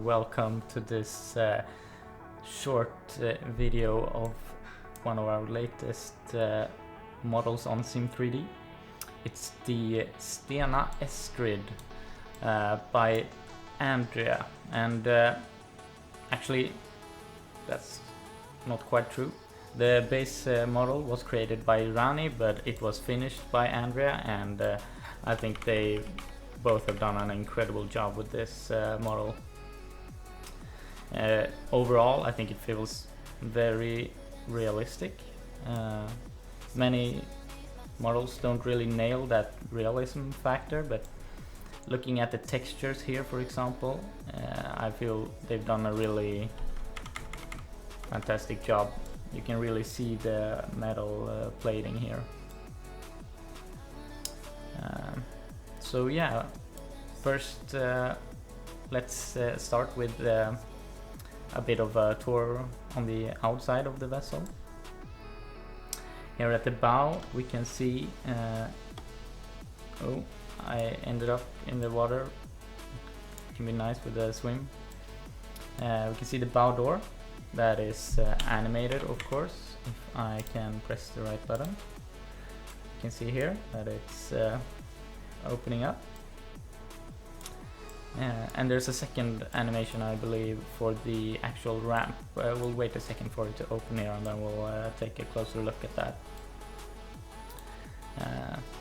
welcome to this short video of one of our latest models on Sim3D. It's the STENA ESTRID by ANDREA, and actually that's not quite true. The base model was created by Rani, but it was finished by ANDREA, and I think they both have done an incredible job with this model. Overall, I think it feels very realistic. Many models don't really nail that realism factor, but looking at the textures here, for example, I feel they've done a really fantastic job. You can really see the metal plating here. So yeah, first let's start with a bit of a tour on the outside of the vessel. Here at the bow we can see, oh, I ended up in the water. It can be nice with a swim. We can see the bow door. That is animated, of course, if I can press the right button. You can see here that it's opening up. And there's a second animation, I believe, for the actual ramp. We'll wait a second for it to open here, and then we'll take a closer look at that.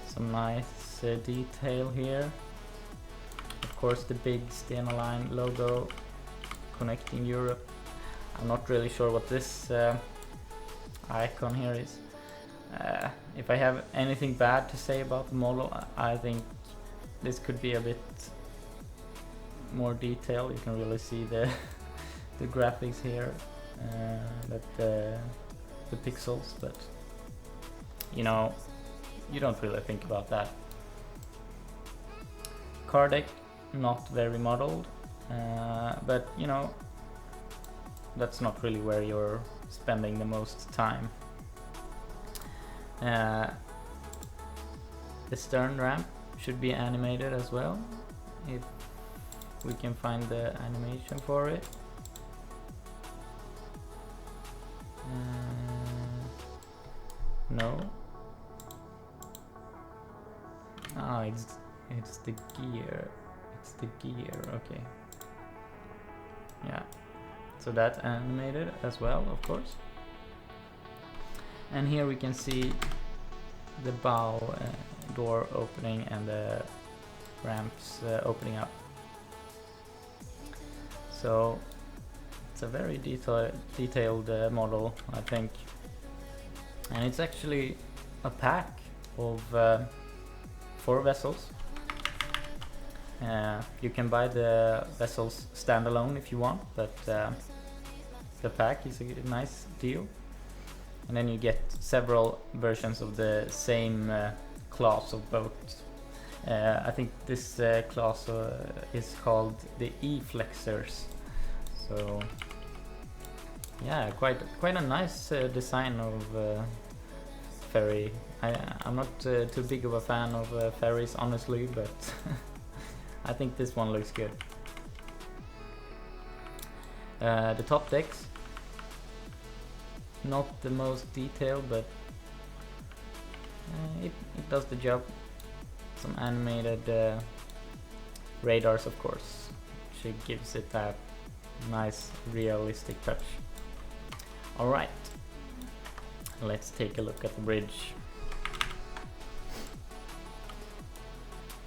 Some nice detail here. Of course, the big STENA line logo connecting Europe. I'm not really sure what this icon here is. If I have anything bad to say about the model, I think this could be a bit more detailed. You can really see the the graphics here, the pixels, but you know, you don't really think about that. Car deck, not very modeled, but you know, that's not really where you're spending the most time. The stern ramp should be animated as well, if we can find the animation for it. No. Ah, it's the gear. It's the gear. Okay. Yeah. So that's animated as well, of course. And here we can see the bow door opening and the ramps opening up. So it's a very detailed model, I think. And it's actually a pack of 4 vessels. You can buy the vessels standalone if you want, but the pack is a nice deal. And then you get several versions of the same class of boat. I think this class is called the E-flexors. So yeah, quite a nice design of ferry. I'm not too big of a fan of ferries, honestly, but I think this one looks good. The top decks, not the most detailed, but it does the job. Some animated radars, of course, which gives it that nice realistic touch. Alright, let's take a look at the bridge.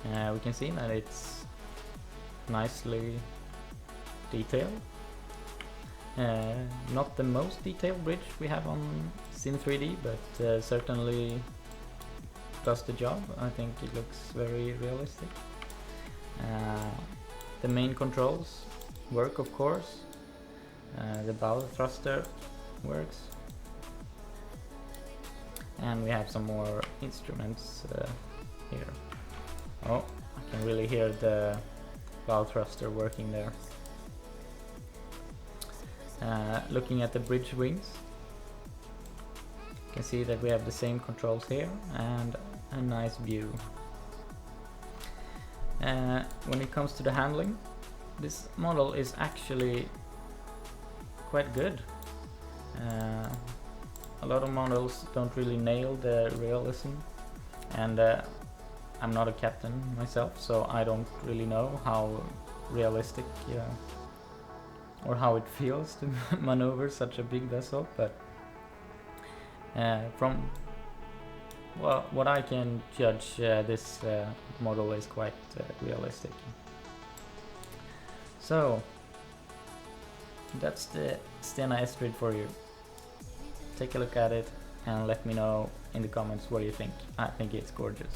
We can see that it's nicely detailed. Not the most detailed bridge we have on Sim3D, but certainly does the job. I think it looks very realistic. The main controls work, of course. The bow thruster works. And we have some more instruments here. Oh, I can really hear the bow thruster working there. Looking at the bridge wings, you can see that we have the same controls here and a nice view. When it comes to the handling, this model is actually quite good. A lot of models don't really nail the realism, and I'm not a captain myself, so I don't really know how realistic or how it feels to maneuver such a big vessel, but from what I can judge, this model is quite realistic. So that's the STENA ESTRID for you. Take a look at it and let me know in the comments what you think. I think it's gorgeous.